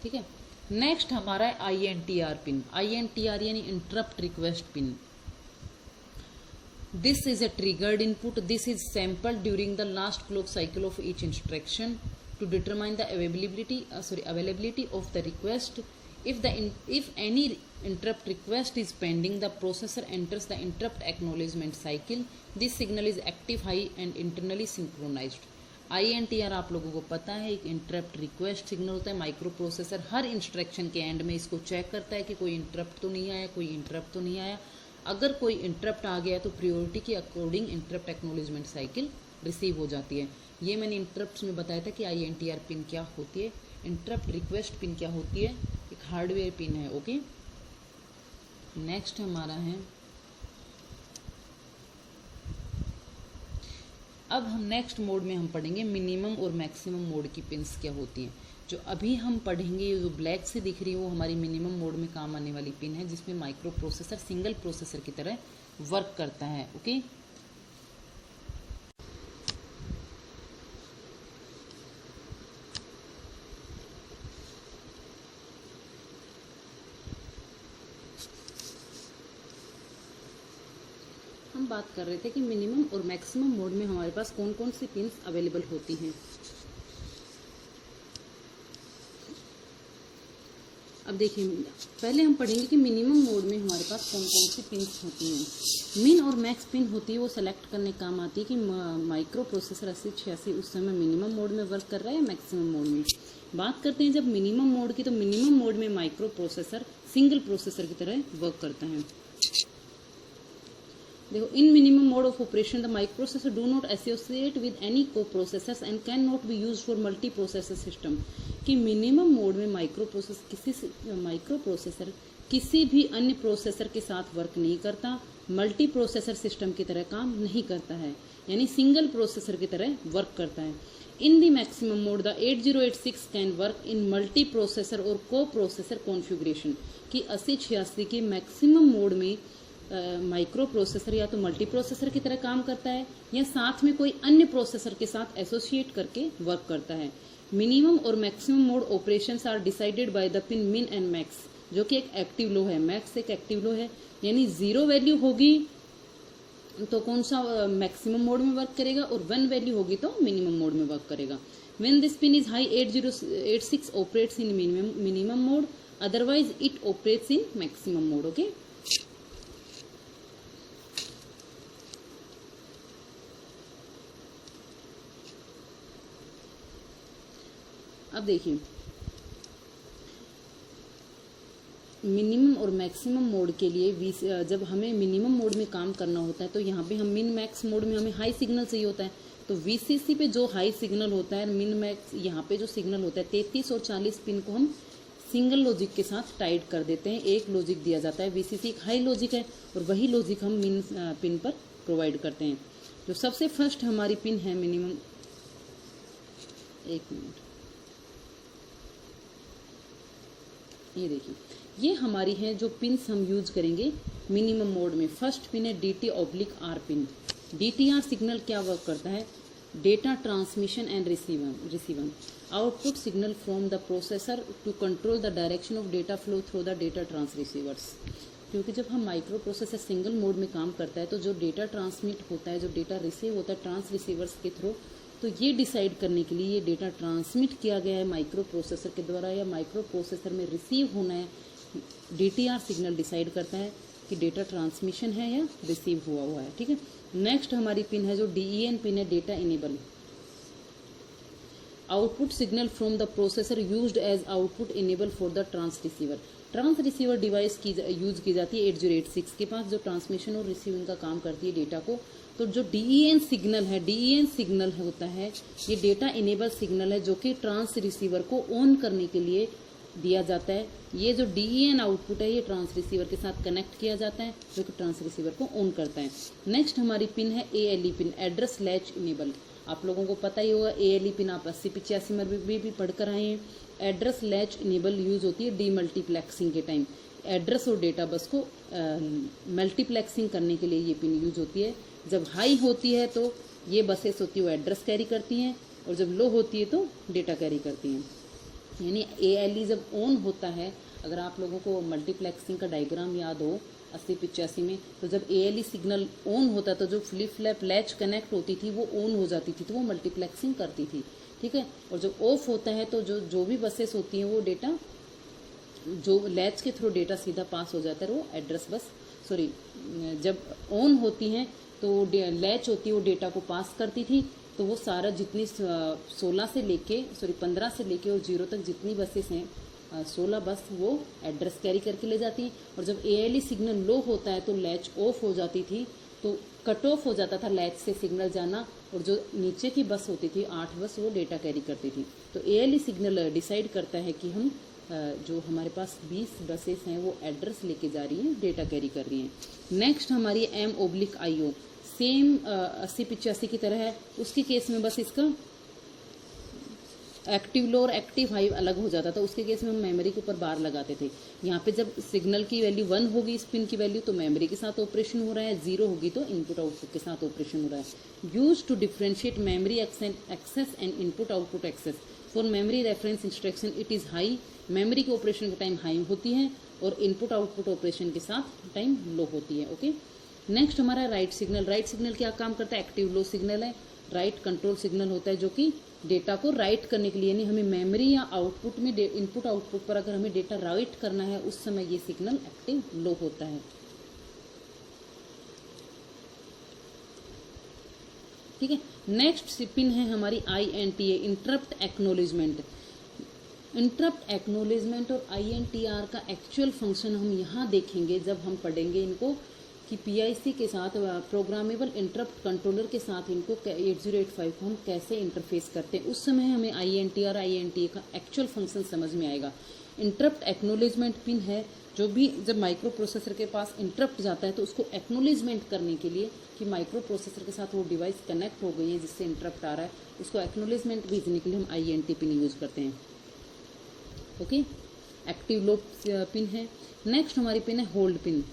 [SPEAKER 1] ठीक है, नेक्स्ट हमारा है INTR पिन। INTR यानी interrupt request pin. This is a triggered input. This is sampled during the last clock cycle of each instruction to determine the availability of the request. If any interrupt request is pending, the processor enters the interrupt acknowledgement cycle. This signal is active, high and internally synchronized. INTR आप लोगों को पता है एक interrupt request signal होता है। Micro processor हर instruction के and में इसको चेक करता है कि कोई इंटरप्ट तो नहीं आया, कोई इंटरप्ट तो नहीं आया। अगर कोई इंटरप्ट आ गया तो प्रियोरिटी के according interrupt acknowledgement cycle receive हो जाती है। ये मैंने इंटरप्ट्स में बताया था कि INTR पिन क्या होती है, इंटरप्ट रिक्वेस्ट पिन क्या होती है, एक हार्डवेयर पिन है। ओके, नेक्स्ट हमारा है, अब हम नेक्स्ट मोड में हम पढ़ेंगे मिनिमम और मैक्सिमम मोड की पिन्स क्या होती हैं। जो अभी हम पढ़ेंगे, ये जो ब्लैक से दिख रही है वो हमारी मिनिमम मोड में काम आने वाली पिन है, जिसमें माइक्रो प्रोसेसर सिंगल प्रोसेसर की तरह वर्क करता है। ओके, हम बात कर रहे थे कि मिनिमम और मैक्सिमम मोड में हमारे पास कौन कौन सी पिन्स अवेलेबल होती हैं। अब देखिए, पहले हम पढ़ेंगे कि मिनिमम मोड में हमारे पास कौन कौन सी पिन्स होती हैं। मिन और मैक्स पिन होती है, वो सेलेक्ट करने का काम आती है कि माइक्रो प्रोसेसर 8086 उस समय मिनिमम मोड में वर्क कर रहा है या मैक्सिमम मोड में। बात करते हैं जब मिनिमम मोड की, तो मिनिमम मोड में माइक्रो प्रोसेसर सिंगल प्रोसेसर की तरह वर्क करता है। देखो, in minimum mode of operation the microprocessor do not associate with any coprocessors and can not be used for multiprocessor system. कि minimum mode में microprocessor किसी भी अन्य प्रोसेसर के साथ वर्क नहीं करता, मल्टी प्रोसेसर सिस्टम की तरह काम नहीं करता है, यानी सिंगल प्रोसेसर की तरह वर्क करता है। In the maximum mode the 8086 can work in multi processor और को प्रोसेसर कॉन्फ़िगरेशन। कि 8086 के मैक्सिमम मोड में माइक्रो प्रोसेसर या तो मल्टी प्रोसेसर की तरह काम करता है या साथ में कोई अन्य प्रोसेसर के साथ एसोसिएट करके वर्क करता है। मिनिमम और maximum mode operations are decided by the pin min and max, जो कि एक एक्टिव लो है। मैक्स एक एक्टिव लो है, यानी 0 वैल्यू होगी तो कौन सा मैक्सिमम मोड में वर्क करेगा, और 1 वैल्यू होगी तो मिनिमम मोड में वर्क करेगा। When this pin is high 8086 operates in minimum mode, otherwise it operates in maximum mode. Okay, अब देखिए, मिनिमम और मैक्सिमम मोड के लिए जब हमें मिनिमम मोड में काम करना होता है तो यहाँ पे हम मिन मैक्स मोड में हमें हाई सिग्नल चाहिए होता है। तो VCC पे जो हाई सिग्नल होता है, मिन मैक्स यहाँ पे जो सिग्नल होता है 33 और 40 पिन को हम सिंगल लॉजिक के साथ टाइट कर देते हैं। एक लॉजिक दिया जाता है, VCC एक हाई लॉजिक है और वही लॉजिक हम मिन पिन पर प्रोवाइड करते हैं। तो सबसे फर्स्ट हमारी पिन है मिनिमम, एक मिनट, ये देखिए, ये हमारी है जो पिन्स हम यूज करेंगे मिनिमम मोड में। फर्स्ट पिन है DT/R पिन। DTR सिग्नल क्या वर्क करता है, data transmission and reception output signal from the processor to control the direction of data flow through the data transceivers. क्योंकि जब हम micro processor single mode में काम करता है तो जो डेटा ट्रांसमिट होता है, जो डेटा रिसीव होता है ट्रांस रिसीवर्स के थ्रू, तो ये डिसाइड करने के लिए ये डेटा ट्रांसमिट किया गया है माइक्रो प्रोसेसर के द्वारा या माइक्रो प्रोसेसर में रिसीव होना है, DTR सिग्नल डिसाइड करता है कि डेटा ट्रांसमिशन है या रिसीव हुआ है। ठीक है, नेक्स्ट हमारी पिन है जो DEN पिन है, data enable. Output signal from the processor used as output enable for the trans receiver. Trans receiver device की यूज की जाती है 8086 के पास, जो ट्रांसमिशन और रिसीविंग का काम करती है डेटा को। तो जो DEN सिग्नल है, DEN सिग्नल होता है, ये डेटा इनेबल सिग्नल है जो कि ट्रांस रिसीवर को ऑन करने के लिए दिया जाता है। ये जो DEN आउटपुट है ये ट्रांस रिसीवर के साथ कनेक्ट किया जाता है जो कि ट्रांस रिसीवर को ऑन करता है। नेक्स्ट हमारी पिन है ALE pin, address latch enable. आप लोगों को पता ही होगा ALE पिन आप 8085 में भी पढ़कर आए हैं। एड्रेस लैच इनेबल यूज होती है डीमल्टीप्लेक्सिंग के टाइम, एड्रेस और डेटा बस को मल्टीप्लेक्सिंग करने के लिए ये पिन यूज होती है। जब हाई होती है तो ये बसेस होती है वो एड्रेस कैरी करती हैं, और जब लो होती है तो डेटा कैरी करती हैं। यानी ALE जब ऑन होता है, अगर आप लोगों को मल्टीप्लेक्सिंग का डायग्राम याद हो 8085 में, तो जब ALE सिग्नल ऑन होता है तो जो फ्लिप फ्लैप लैच कनेक्ट होती थी वो ऑन हो जाती थी, तो वो मल्टीप्लेक्सिंग करती थी। ठीक है, और जब ऑफ होता है तो जो भी बसेस होती हैं वो डेटा जो लैच के थ्रू डेटा सीधा पास हो जाता है वो एड्रेस बस, सॉरी जब ऑन होती हैं तो लैच होती है वो डेटा को पास करती थी, तो वो सारा जितनी 15 से लेके और 0 तक जितनी बसेस हैं 16 बस वो एड्रेस कैरी करके ले जाती हैं। और जब ALE सिग्नल लो होता है तो लैच ऑफ हो जाती थी, तो कट ऑफ हो जाता था लैच से सिग्नल जाना, और जो नीचे की बस होती थी 8 बस वो डेटा कैरी करती थी। तो ALE सिग्नल डिसाइड करता है कि हम जो हमारे पास 20 बसेस हैं वो एड्रेस लेके जा रही हैं, डेटा कैरी कर रही हैं। नेक्स्ट हमारी M/IO, सेम 8085 की तरह है। उसके केस में बस इसका एक्टिव लो और एक्टिव हाई अलग हो जाता था। उसके केस में हम मेमोरी के ऊपर बार लगाते थे। यहाँ पे जब सिग्नल की वैल्यू 1 होगी इस पिन की वैल्यू तो मेमोरी के साथ ऑपरेशन हो रहा है, 0 होगी तो इनपुट आउटपुट के साथ ऑपरेशन हो रहा है। Use to differentiate memory access and input output access for memory reference instruction it is high. Memory के ऑपरेशन के टाइम हाई होती है और इनपुट आउटपुट ऑपरेशन के साथ टाइम लो होती है। ओके, नेक्स्ट हमारा राइट सिग्नल। राइट सिग्नल क्या काम करता है? एक्टिव लो सिग्नल है। राइट कंट्रोल सिग्नल होता है जो कि डेटा को राइट करने के लिए, यानी हमें मेमोरी या आउटपुट में इनपुट आउटपुट पर अगर हमें डेटा राइट करना है उस समय ये सिग्नल एक्टिव लो होता है। ठीक है, नेक्स्ट पिन है हमारी INTA, interrupt acknowledgement. Interrupt acknowledgement और INTR का एक्चुअल फंक्शन हम यहाँ देखेंगे जब हम पढ़ेंगे इनको कि PIC के साथ प्रोग्रामेबल इंटरप्ट कंट्रोलर के साथ इनको 8085 को हम कैसे इंटरफेस करते हैं, उस समय हमें INTR INTA का एक्चुअल फंक्शन समझ में आएगा। इंटरप्ट एक्नोलेजमेंट पिन है जो भी जब माइक्रो प्रोसेसर के पास इंटरप्ट जाता है तो उसको एक्नोलेजमेंट करने के लिए कि माइक्रो प्रोसेसर के साथ वो डिवाइस कनेक्ट हो गई है जिससे इंटरप्ट आ रहा है, उसको एक्नोलेजमेंट भेजने के लिए हम INT पिन यूज करते हैं। ओके, एक्टिव लो पिन है। नेक्स्ट हमारी पिन है होल्ड पिन।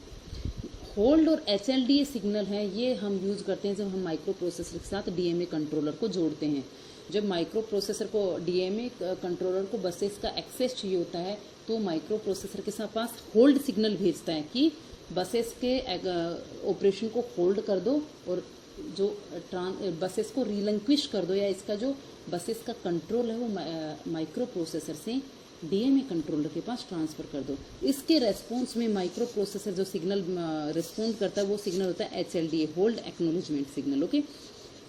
[SPEAKER 1] होल्ड और HLDA सिग्नल है, ये हम यूज करते हैं जब हम माइक्रो प्रोसेसर के साथ DMA कंट्रोलर को जोड़ते हैं। जब माइक्रो प्रोसेसर को DMA कंट्रोलर को बसेस का एक्सेस चाहिए होता है तो माइक्रो प्रोसेसर के साथ पास होल्ड सिग्नल भेजता है कि बसेस के ऑपरेशन को होल्ड कर दो और जो बसेस को रिलंक्विश कर दो, या इसका जो बसेस का कंट्रोल है वो माइक्रो प्रोसेसर से DMA कंट्रोलर के पास ट्रांसफर कर दो। इसके रेस्पॉन्स में माइक्रो प्रोसेसर जो सिग्नल रिस्पॉन्ड करता है वो सिग्नल होता है HLDA, hold acknowledgement signal. Okay,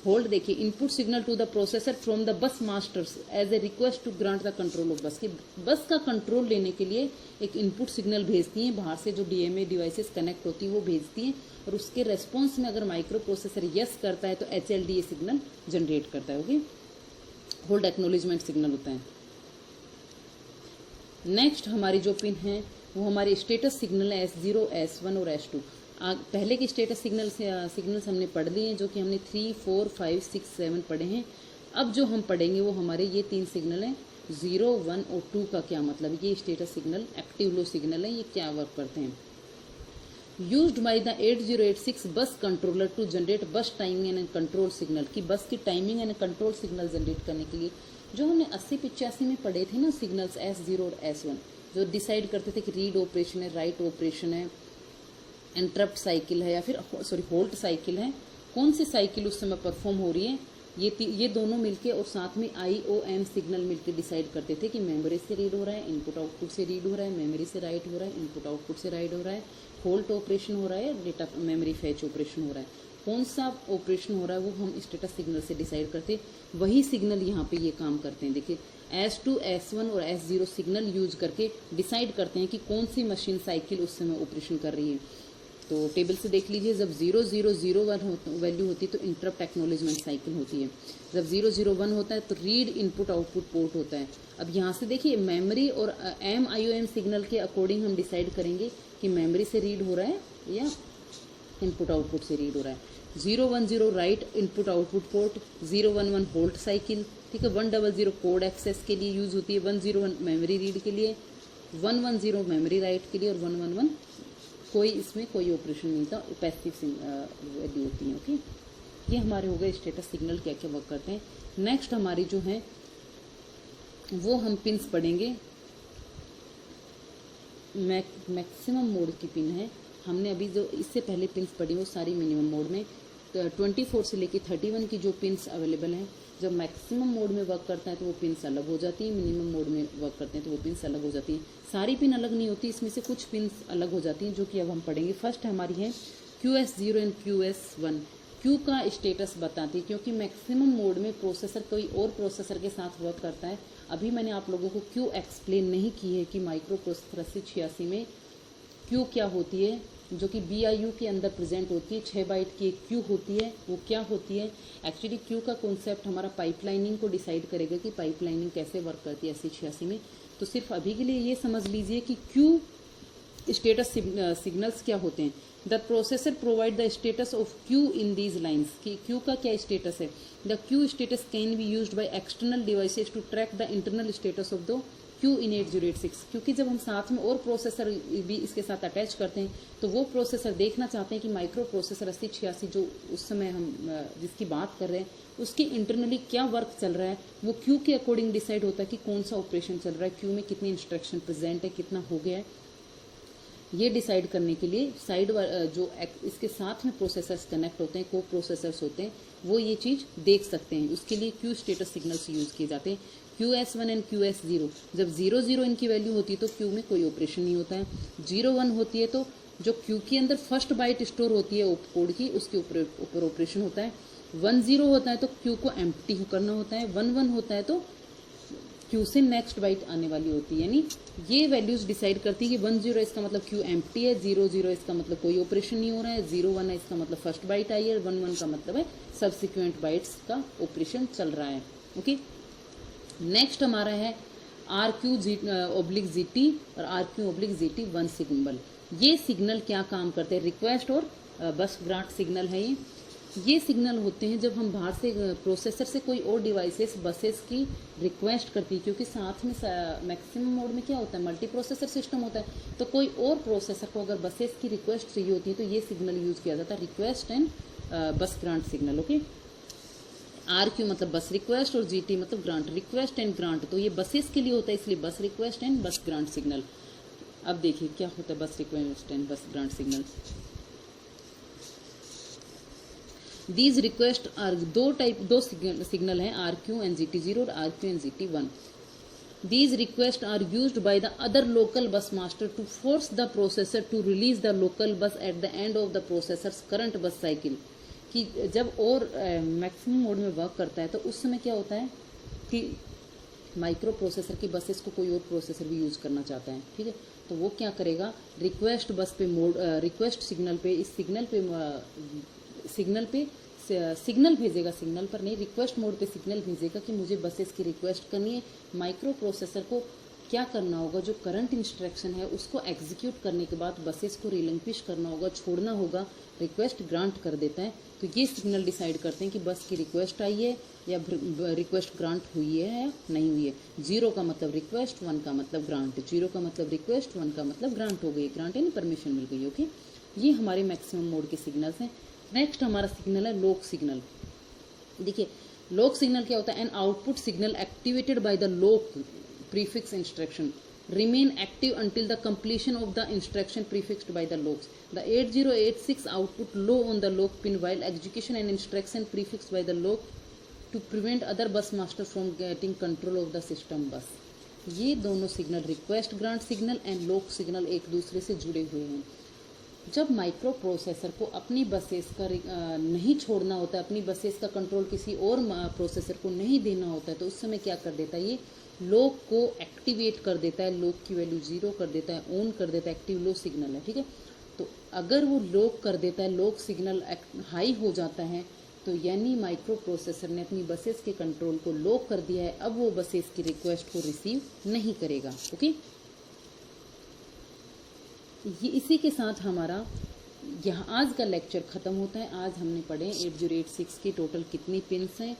[SPEAKER 1] hold देखिए, input signal to the processor from the bus masters as a request to grant the control of bus. की बस का कंट्रोल लेने के लिए एक इनपुट सिग्नल भेजती हैं बाहर से, जो DMA डिवाइसेस कनेक्ट होती है वो भेजती हैं, और उसके रेस्पॉन्स में अगर माइक्रो प्रोसेसर यस करता है तो HLDA सिग्नल जनरेट करता है। ओके, होल्ड एक्नोलेजमेंट सिग्नल होता है। नेक्स्ट हमारी जो पिन है वो हमारी स्टेटस सिग्नल है S0, S1 और S2। पहले की स्टेटस सिग्नल्स हमने पढ़ लिए हैं जो कि हमने 3, 4, 5, 6, 7 पढ़े हैं। अब जो हम पढ़ेंगे वो हमारे ये 3 सिग्नल हैं, 0, 1 और 2 का क्या मतलब है। ये status signal active low signal है, ये क्या वर्क करते हैं। Used by the 8086 bus controller to generate bus timing and control signal. की बस की टाइमिंग एंड कंट्रोल सिग्नल जनरेट करने के लिए जो हमने 8085 में पढ़े थे ना सिग्नल्स S0 और S1, जो डिसाइड करते थे कि रीड ऑपरेशन है, राइट ऑपरेशन है, इंटरप्ट साइकिल है या फिर होल्ड साइकिल है, कौन सी साइकिल उस समय परफॉर्म हो रही है, ये दोनों मिलके और साथ में IOM सिग्नल मिलके डिसाइड करते थे कि मेमोरी से रीड हो रहा है, इनपुट आउटपुट से रीड हो रहा है, मेमोरी से राइट हो रहा है, इनपुट आउटपुट से राइट हो रहा है, होल्ड ऑपरेशन हो रहा है, डेटा मेमोरी फैच ऑपरेशन हो रहा है। कौन सा ऑपरेशन हो रहा है वो हम स्टेटस सिग्नल से डिसाइड करते, वही सिग्नल यहाँ पे ये काम करते हैं। देखिए S2, S1 और S0 सिग्नल यूज करके डिसाइड करते हैं कि कौन सी मशीन साइकिल उस समय ऑपरेशन कर रही है। तो टेबल से देख लीजिए, जब 0001 वैल्यू होती है तो इंटरप्ट एक्नॉलेजमेंट साइकिल होती है। जब 001 होता है तो रीड इनपुट आउटपुट पोर्ट होता है। अब यहाँ से देखिए मेमोरी और MIOM सिग्नल के अकॉर्डिंग हम डिसाइड करेंगे कि मेमोरी से रीड हो रहा है या इनपुट आउटपुट से रीड हो रहा है। 010 right input output port, 011 hold cycle, ठीक है। 100 कोड एक्सेस के लिए यूज होती है, 101 मेमोरी रीड के लिए, 110 मेमोरी राइट के लिए और 111 कोई इसमें कोई ऑपरेशन नहीं था, पैसिव वैल्यू होती है। ओके, ये हमारे हो गए स्टेटस सिग्नल क्या क्या वर्क करते हैं। नेक्स्ट हमारी जो है वो हम पिन्स पढ़ेंगे। मैक्सिमम मोड की पिन है। हमने अभी जो इससे पहले पिन्स पढ़ी वो सारी मिनिमम मोड में, 24 से लेके 31 की जो पिन्स अवेलेबल हैं, जब मैक्सिमम मोड में वर्क करता है तो वो पिन्स अलग हो जाती है, मिनिमम मोड में वर्क करते हैं तो वो पिन्स अलग हो जाती हैं। सारी पिन अलग नहीं होती, इसमें से कुछ पिन्स अलग हो जाती हैं जो कि अब हम पढ़ेंगे। फर्स्ट हमारी है QS0 एंड QS1। क्यू का स्टेटस बताती है, क्योंकि मैक्सिमम मोड में प्रोसेसर कोई और प्रोसेसर के साथ वर्क करता है। अभी मैंने आप लोगों को क्यू एक्सप्लेन नहीं की है कि माइक्रो प्रोसेसर 8086 में क्यू क्या होती है, जो कि BIU के अंदर प्रेजेंट होती है। 6 बाइट की एक क्यू होती है, वो क्या होती है। एक्चुअली क्यू का कॉन्सेप्ट हमारा पाइपलाइनिंग को डिसाइड करेगा कि पाइपलाइनिंग कैसे वर्क करती है 8086 में। तो सिर्फ अभी के लिए ये समझ लीजिए कि क्यू स्टेटस सिग्नल्स क्या होते हैं। The processor provide the status of queue in these lines, कि क्यू का क्या स्टेटस है। The queue status can be used by external devices to track the internal status of the queue in 8086। क्योंकि जब हम साथ में और प्रोसेसर भी इसके साथ अटैच करते हैं तो वो प्रोसेसर देखना चाहते हैं कि माइक्रो प्रोसेसर 8086 जो उस समय हम जिसकी बात कर रहे हैं उसके इंटरनली क्या वर्क चल रहा है, वो क्यू के अकॉर्डिंग डिसाइड होता है कि कौन सा ऑपरेशन चल रहा है, क्यू में कितनी इंस्ट्रक्शन प्रेजेंट है, कितना हो गया है। ये डिसाइड करने के लिए साइड जो इसके साथ में प्रोसेसर्स कनेक्ट होते हैं, को प्रोसेसर्स होते हैं, वो ये चीज़ देख सकते हैं। उसके लिए क्यू स्टेटस सिग्नल्स यूज़ किए जाते हैं। QS1 एंड QS0, जब 00 इनकी वैल्यू होती है तो क्यू में कोई ऑपरेशन नहीं होता है। 01 होती है तो जो क्यू के अंदर फर्स्ट बाइट स्टोर होती है कोड की, उसके ऊपर ऑपरेशन होता है। 10 होता है तो क्यू को एम्प्टी करना होता है। 11 होता है तो क्यू से नेक्स्ट बाइट आने वाली होती है। यानी ये वैल्यूज डिसाइड करती है कि 10 इसका मतलब क्यू एम्प्टी है, 00 इसका मतलब कोई ऑपरेशन नहीं हो रहा है, 01 है इसका मतलब फर्स्ट बाइट आई है, 11 का मतलब है सब्सिक्वेंट बाइट्स का ऑपरेशन चल रहा है। ओके, नेक्स्ट हमारा है RQ/GT और RQ/GT1 सिग्नल। ये सिग्नल क्या काम करते हैं, रिक्वेस्ट और बस ग्रांट सिग्नल है। ये सिग्नल होते हैं जब हम बाहर से प्रोसेसर से कोई और डिवाइसेस बसेस की रिक्वेस्ट करती है, क्योंकि साथ में मैक्सिमम मोड में क्या होता है, मल्टी प्रोसेसर सिस्टम होता है। तो कोई और प्रोसेसर को अगर बसेस की रिक्वेस्ट चाहिए होती है तो ये सिग्नल यूज किया जाता है, request and bus grant signal. Okay, RQ मतलब बस रिक्वेस्ट और GT मतलब ग्रांट, रिक्वेस्ट एंड ग्रांट। तो ये बसेस के लिए होता है, इसलिए bus request and bus grant signal. अब देखिए क्या होता है bus request and bus grant signal. These request are दो सिग्नल हैं, RQ एंड GT0 और RQ and GT1। These requests are used by the other local bus master to force the processor to release the local bus at the end of the processor's current bus cycle। कि जब और maximum mode में work करता है तो उस समय क्या होता है कि माइक्रो प्रोसेसर की बसेस को कोई और प्रोसेसर भी यूज़ करना चाहता है, ठीक है। तो वो क्या करेगा, रिक्वेस्ट बस पे मोड रिक्वेस्ट सिग्नल पे, इस सिग्नल भेजेगा, सिग्नल पर नहीं, रिक्वेस्ट मोड पे सिग्नल भेजेगा कि मुझे बसेस की रिक्वेस्ट करनी है। माइक्रो प्रोसेसर को क्या करना होगा, जो करंट इंस्ट्रक्शन है उसको एग्जीक्यूट करने के बाद बसेस को रिलंक्विश करना होगा, छोड़ना होगा, रिक्वेस्ट ग्रांट कर देता है। तो ये सिग्नल डिसाइड करते हैं कि बस की रिक्वेस्ट आई है या रिक्वेस्ट ग्रांट हुई है या नहीं हुई है। 0 का मतलब रिक्वेस्ट, 1 का मतलब ग्रांट, 0 का मतलब रिक्वेस्ट, 1 का मतलब ग्रांट हो गई, ग्रांट यानी परमिशन मिल गई। ओके, ये हमारे मैक्सिमम मोड के सिग्नल्स हैं। नेक्स्ट हमारा सिग्नल है लॉक सिग्नल। देखिए लॉक सिग्नल क्या होता है, an output signal activated by the lock prefix instruction remain active until the completion of the instruction prefixed by the locks. The 8086 output low on the lock pin while execution and instruction prefixed by the lock to prevent other bus master from getting control of the system bus. ये दोनों signal, request grant signal and lock signal, एक दूसरे से जुड़े हुए हैं। जब micro processor को अपनी बसेस का नहीं छोड़ना होता है, अपनी बसेस का कंट्रोल किसी और प्रोसेसर को नहीं देना होता है, तो उस समय क्या कर देता है, ये लॉक को एक्टिवेट कर देता है, लॉक की वैल्यू 0 कर देता है, ऑन कर देता है। एक्टिव लो सिग्नल है, ठीक है। तो अगर वो लॉक कर देता है, लॉक सिग्नल हाई हो जाता है, तो यानी माइक्रो प्रोसेसर ने अपनी बसेस के कंट्रोल को लॉक कर दिया है। अब वो बसेस की रिक्वेस्ट को रिसीव नहीं करेगा। ओके, ये इसी के साथ हमारा यहाँ आज का लेक्चर ख़त्म होता है। आज हमने पढ़े 8086 की टोटल कितनी पिन्स हैं,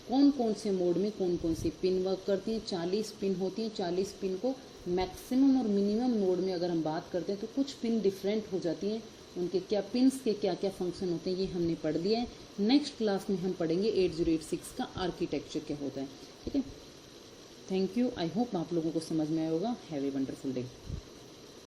[SPEAKER 1] कौन कौन से मोड में कौन कौन सी पिन वर्क करती हैं। 40 पिन होती हैं। 40 पिन को मैक्सिमम और मिनिमम मोड में अगर हम बात करते हैं तो कुछ पिन डिफरेंट हो जाती हैं, उनके क्या पिन्स के क्या क्या फंक्शन होते हैं ये हमने पढ़ लिया है। नेक्स्ट क्लास में हम पढ़ेंगे 8086 का आर्किटेक्चर क्या होता है, ठीक है। थैंक यू, आई होप आप लोगों को समझ में आया होगा। Have a wonderful day.